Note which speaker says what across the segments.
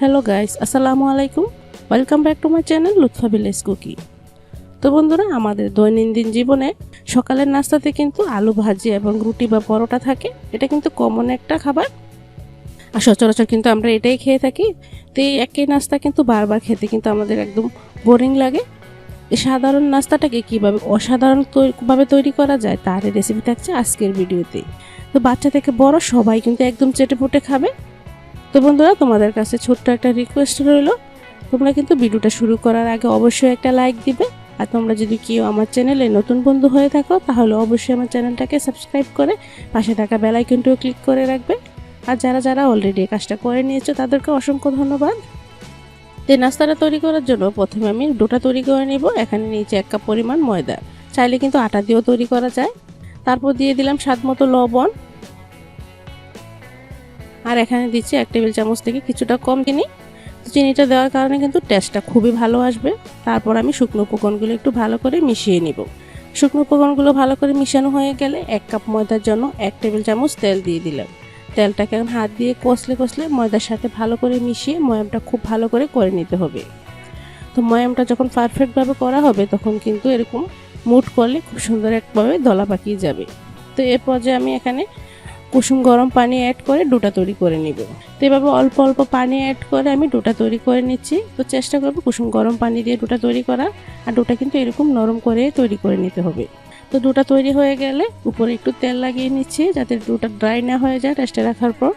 Speaker 1: Hello guys, আসসালামু আলাইকুম। Welcome back to my channel Lutfa village cookie. তো বন্ধুরা, আমাদের দৈনন্দিন জীবনে সকালের নাস্তাতে কিন্তু আলু ভাজি এবং রুটি বা পরোটা থাকে। এটা কিন্তু কমন একটা খাবার, আর সচরাচর কিন্তু আমরা এটাই খেয়ে থাকি। তো এই একই নাস্তা কিন্তু বারবার খেতে কিন্তু আমাদের একদম বোরিং লাগে। এই সাধারণ নাস্তাটাকে কীভাবে অসাধারণভাবে তৈরি করা যায় তার রেসিপি থাকছে আজকের ভিডিওতে। তো বাচ্চা থেকে বড় সবাই কিন্তু একদম চেটেপুটে খাবে। তো বন্ধুরা, তোমাদের কাছে ছোট্ট একটা রিকোয়েস্ট রইল, তোমরা কিন্তু ভিডিওটা শুরু করার আগে অবশ্যই একটা লাইক দিবে। আর তোমরা যদি কেউ আমার চ্যানেলে নতুন বন্ধু হয়ে থাকো তাহলে অবশ্যই আমার চ্যানেলটাকে সাবস্ক্রাইব করে পাশে থাকা বেল আইকনটিও ক্লিক করে রাখবে। আর যারা যারা অলরেডি এই কাজটা করে নিয়েছো তাদেরকে অসংখ্য ধন্যবাদ। এই নাস্তাটা তৈরি করার জন্য প্রথমে আমি ডোটা তৈরি করে নিব। এখানে নিয়েছি 1 কাপ পরিমাণ ময়দা, চাইলে কিন্তু আটা দিয়েও তৈরি করা যায়। তারপর দিয়ে দিলাম স্বাদ মতো লবণ, আর এখানে দিচ্ছি 1 টেবিল চামচ থেকে কিছুটা কম চিনি। চিনিটা দেওয়ার কারণে কিন্তু টেস্টটা খুবই ভালো আসবে। তারপর আমি শুকনো উপকরণগুলো একটু ভালো করে মিশিয়ে নিব। শুকনো উপকরণগুলো ভালো করে মিশানো হয়ে গেলে 1 কাপ ময়দার জন্য 1 টেবিল চামচ তেল দিয়ে দিলাম। তেলটাকে এখন হাত দিয়ে কষলে ময়দার সাথে ভালো করে মিশিয়ে ময়ামটা খুব ভালো করে নিতে হবে। তো ময়ামটা যখন পারফেক্টভাবে করা হবে তখন কিন্তু এরকম মুঠ করলে খুব সুন্দর একভাবে দলা পাকিয়ে যাবে। তো এর পর্যায়ে আমি এখানে কুসুম গরম পানি অ্যাড করে ডোটা তৈরি করে নিব। তো এভাবে অল্প অল্প পানি অ্যাড করে আমি ডোটা তৈরি করে নিচ্ছি। তো চেষ্টা করব কুসুম গরম পানি দিয়ে ডোটা তৈরি করা, আর ডোটা কিন্তু এরকম নরম করে তৈরি করে নিতে হবে। তো ডোটা তৈরি হয়ে গেলে উপরে একটু তেল লাগিয়ে নিচ্ছি যাতে ডোটা ড্রাই না হয়ে যায় রেস্টে রাখার পর।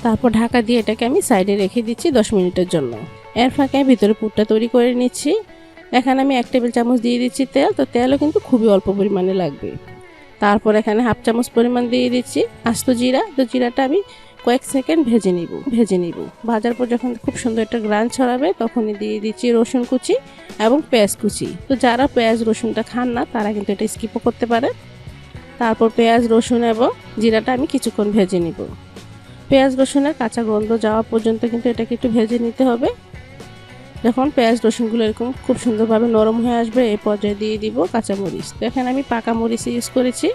Speaker 1: তারপর ঢাকা দিয়ে এটাকে আমি সাইডে রেখে দিচ্ছি 10 মিনিটের জন্য। এর ফাঁকে ভিতরে পুরটা তৈরি করে নিচ্ছি। এখানে আমি 1 টেবিল চামচ দিয়ে দিচ্ছি তেল। তো তেলও কিন্তু খুবই অল্প পরিমাণে লাগবে। তারপর এখানে হাফ চামচ পরিমাণ দিয়ে দিচ্ছি আস্ত জিরা। তো জিরাটা আমি কয়েক সেকেন্ড ভেজে নিব। ভাজার পর যখন খুব সুন্দর একটা গ্রান ছড়াবে তখনই দিয়ে দিচ্ছি রসুন কুচি এবং পেঁয়াজ কুচি। তো যারা পেঁয়াজ রসুনটা খান না তারা কিন্তু এটা স্কিপও করতে পারে। তারপর পেঁয়াজ রসুন এবং জিরাটা আমি কিছুক্ষণ ভেজে নিব। পেঁয়াজ রসুনের কাঁচা গন্ধ যাওয়া পর্যন্ত কিন্তু এটাকে একটু ভেজে নিতে হবে। যখন পেঁয়াজ রসুনগুলো এরকম খুব সুন্দরভাবে নরম হয়ে আসবে এই পর্যায়ে দিয়ে দিব কাঁচামরিচ। তো এখানে আমি পাকা মরিচ ইউজ করেছি।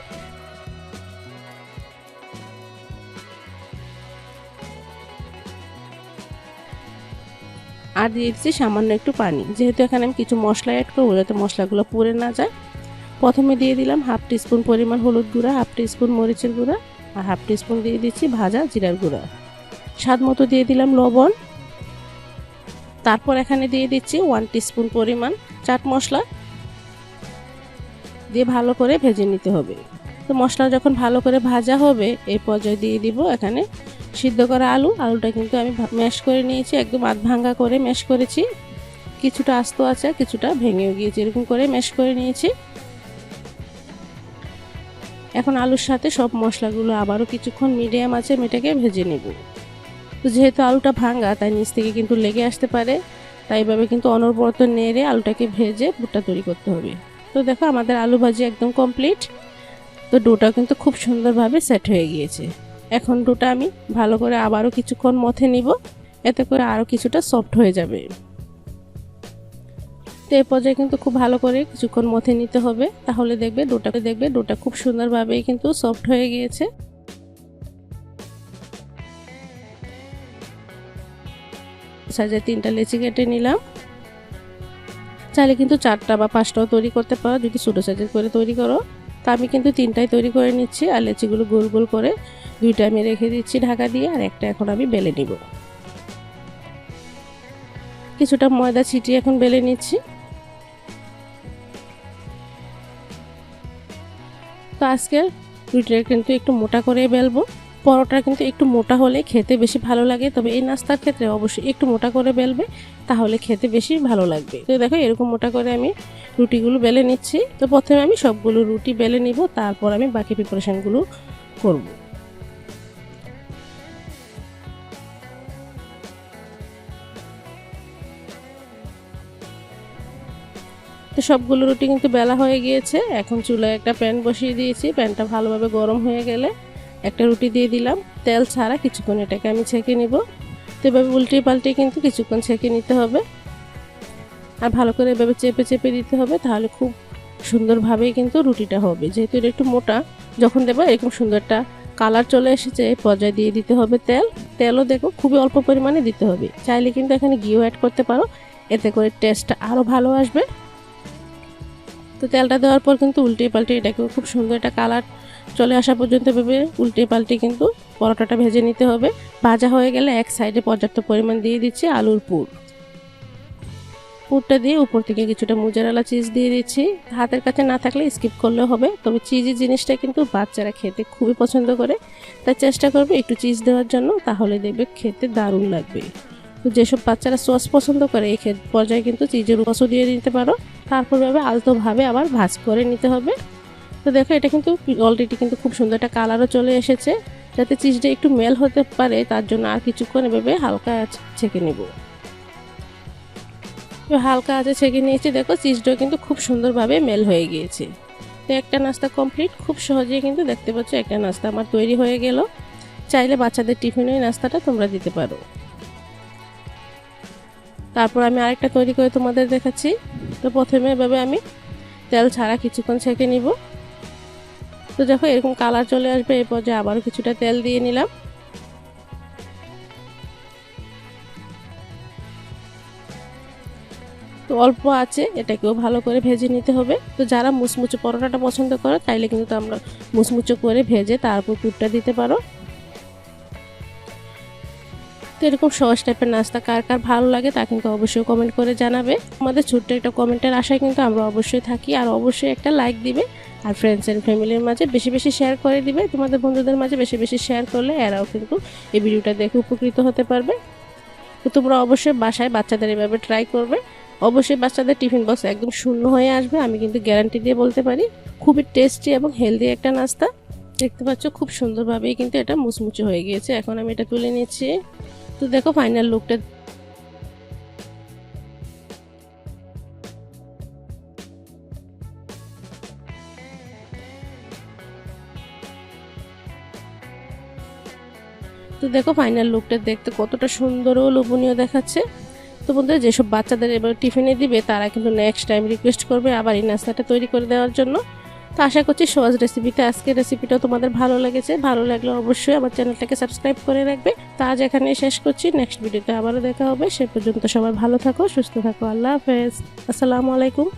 Speaker 1: আর দিয়ে দিচ্ছি সামান্য একটু পানি, যেহেতু এখানে আমি কিছু মশলা অ্যাড করবো যাতে মশলাগুলো পুড়ে না যায়। প্রথমে দিয়ে দিলাম হাফ টিস্পুন পরিমাণ হলুদ গুঁড়া, হাফ টিস্পুন মরিচের গুঁড়া, আর হাফ টিস্পুন দিয়ে দিচ্ছি ভাজা জিরার গুঁড়া। স্বাদ মতো দিয়ে দিলাম লবণ। তারপর এখানে দিয়ে দিচ্ছি 1 টিস্পুন পরিমাণ চাট মশলা দিয়ে ভালো করে ভেজে নিতে হবে। তো মশলা যখন ভালো করে ভাজা হবে এই পর্যায়ে দিয়ে দিব এখানে সিদ্ধ করা আলুটা কিন্তু আমি ম্যাশ করে নিয়েছি, একদম আধ ভাঙা করে ম্যাশ করেছি। কিছুটা আস্ত আছে, কিছুটা ভেঙেও গিয়েছে, এরকম করে ম্যাশ করে নিয়েছি। এখন আলুর সাথে সব মশলাগুলো আবারও কিছুক্ষণ মিডিয়াম আঁচে মেটেকে ভেজে নেব। তো যেহেতু আলুটা ভাঙা তাই নিচ থেকে কিন্তু লেগে আসতে পারে, তাই এভাবে কিন্তু অনবরত নেড়ে আলুটাকে ভেজে পুরটা তৈরি করতে হবে। তো দেখো আমাদের আলু ভাজি একদম কমপ্লিট। তো ডোটা কিন্তু খুব সুন্দরভাবে সেট হয়ে গিয়েছে। এখন ডোটা আমি ভালো করে আবারও কিছুক্ষণ মথে নিব, এতে করে আরও কিছুটা সফট হয়ে যাবে। তো এই পর্যায়ে কিন্তু খুব ভালো করে কিছুক্ষণ মথে নিতে হবে, তাহলে দেখবে ডোটা খুব সুন্দরভাবেই কিন্তু সফট হয়ে গিয়েছে। সাইজে 3টা লেচি কেটে নিলাম। চাইলে কিন্তু 4টা বা 5টাও তৈরি করতে পারো যদি ছোটো সাইজের করে তৈরি করো। তা আমি কিন্তু 3টাই তৈরি করে নিচ্ছি। আর লেচিগুলো গোল গোল করে 2টা আমি রেখে দিচ্ছি ঢাকা দিয়ে, আর একটা এখন আমি বেলে নিব। কিছুটা ময়দা ছিটিয়ে এখন বেলে নিচ্ছি। তো আজকে রুটিটা কিন্তু একটু মোটা করে বেলবো। পরোটা কিন্তু একটু মোটা হলে খেতে বেশি ভালো লাগে, তবে এই নাস্তার ক্ষেত্রে অবশ্যই একটু মোটা করে বেলবে, তাহলে খেতে বেশি ভালো লাগবে। তো দেখো এরকম মোটা করে আমি রুটিগুলো বেলে নিচ্ছি। তো প্রথমে আমি সবগুলো রুটি বেলে নিব, তারপর আমি বাকি প্রিপারেশনগুলো করব। তো সবগুলো রুটি কিন্তু বেলা হয়ে গিয়েছে। এখন চুলায় একটা প্যান বসিয়ে দিয়েছি। প্যানটা ভালোভাবে গরম হয়ে গেলে একটা রুটি দিয়ে দিলাম। তেল ছাড়া কিছুক্ষণ এটাকে আমি ছেঁকে নিব। তো এভাবে উল্টে পাল্টে কিন্তু কিছুক্ষণ ছেঁকে নিতে হবে, আর ভালো করে এভাবে চেপে চেপে দিতে হবে, তাহলে খুব সুন্দরভাবেই কিন্তু রুটিটা হবে। যেহেতু এটা একটু মোটা, যখন দেবো এরকম সুন্দর একটা কালার চলে এসেছে এই পর্যায়ে দিয়ে দিতে হবে তেল। তেলও দেখো খুবই অল্প পরিমাণে দিতে হবে, চাইলে কিন্তু এখানে ঘিও অ্যাড করতে পারো, এতে করে টেস্টটা আরও ভালো আসবে। তো তেলটা দেওয়ার পর কিন্তু উল্টে পাল্টে এটাকে খুব সুন্দর একটা কালার চলে আসা পর্যন্ত ভেবে উল্টে পাল্টে কিন্তু পরোটাটা ভেজে নিতে হবে। ভাজা হয়ে গেলে এক সাইডে পর্যাপ্ত পরিমাণ দিয়ে দিচ্ছি আলুর পুরটা দিয়ে উপর থেকে কিছুটা মোজারেলা চিজ দিয়ে দিচ্ছি। হাতের কাছে না থাকলে স্কিপ করলেও হবে, তবে চিজি জিনিসটা কিন্তু বাচ্চারা খেতে খুবই পছন্দ করে, তাই চেষ্টা করবে একটু চিজ দেওয়ার জন্য, তাহলে দেখবে খেতে দারুণ লাগবে। তো যেসব বাচ্চারা সস পছন্দ করে এই পর্যায়ে কিন্তু চিজের রসও দিয়ে দিতে পারো। তারপর আলতোভাবে আবার ভাজ করে নিতে হবে। তো দেখো এটা কিন্তু অলরেডি কিন্তু খুব সুন্দর একটা কালারও চলে এসেছে। যাতে চিজটা একটু মেল হতে পারে তার জন্য আর কিছুক্ষণ এভাবে হালকা ছেঁকে নেব। হালকা আছে ছেঁকে নিয়েছি, দেখো চিজটাও কিন্তু খুব সুন্দরভাবে মেল হয়ে গিয়েছে। তো একটা নাস্তা কমপ্লিট, খুব সহজেই কিন্তু দেখতে পাচ্ছ একটা নাস্তা আমার তৈরি হয়ে গেল। চাইলে বাচ্চাদের টিফিনে এই নাস্তাটা তোমরা দিতে পারো। তারপর আমি আরেকটা তৈরি করে তোমাদের দেখাচ্ছি। তো প্রথমে এভাবে আমি তেল ছাড়া কিছুক্ষণ ছেঁকে নিব। তো দেখো এরকম কালার চলে আসবে, এই পর্যায়ে আবারও কিছুটা তেল দিয়ে নিলাম। তো অল্প আছে এটাকেও ভালো করে ভেজে নিতে হবে। তো যারা মুচমুচে পরোটাটা পছন্দ করে তাইলে কিন্তু আমরা মুচমুচে করে ভেজে তারপর পুরটা দিতে পারো। তো এরকম সহজ টাইপের নাস্তা কার কার ভালো লাগে তা কিন্তু অবশ্যই কমেন্ট করে জানাবে। আমাদের ছোট্ট একটা কমেন্টের আশায় কিন্তু আমরা অবশ্যই থাকি, আর অবশ্যই একটা লাইক দিবে, আর ফ্রেন্ডস অ্যান্ড ফ্যামিলির মাঝে বেশি বেশি শেয়ার করে দিবে। তোমাদের বন্ধুদের মাঝে বেশি বেশি শেয়ার করলে এরাও কিন্তু এই ভিডিওটা দেখে উপকৃত হতে পারবে। তো তোমরা অবশ্যই বাসায় বাচ্চাদের এভাবে ট্রাই করবে। অবশ্যই বাচ্চাদের টিফিন বক্স একদম শূন্য হয়ে আসবে, আমি কিন্তু গ্যারান্টি দিয়ে বলতে পারি। খুবই টেস্টি এবং হেলদি একটা নাস্তা। দেখতে পাচ্ছ খুব সুন্দরভাবেই কিন্তু এটা মুচমুচে হয়ে গিয়েছে। এখন আমি এটা তুলে নিচ্ছি। তো দেখো ফাইনাল লুকটা। দেখতে কতটা সুন্দর ও লোভনীয় দেখাচ্ছে। তো বন্ধুরা যেসব বাচ্চাদের এবার টিফিনে দিবে তারা কিন্তু নেক্সট টাইম রিকোয়েস্ট করবে আবার এই নাস্তাটা তৈরি করে দেওয়ার জন্য। তো আশা করছি সহজ রেসিপিতে আজকের রেসিপিটাও তোমাদের ভালো লেগেছে। ভালো লাগলে অবশ্যই আমার চ্যানেলটাকে সাবস্ক্রাইব করে রাখবে। তো আজ এখানে শেষ করছি, নেক্সট ভিডিওতে আবারও দেখা হবে। সে পর্যন্ত সবাই ভালো থাকো, সুস্থ থাকো। আল্লাহ হাফেজ, আসসালামু আলাইকুম।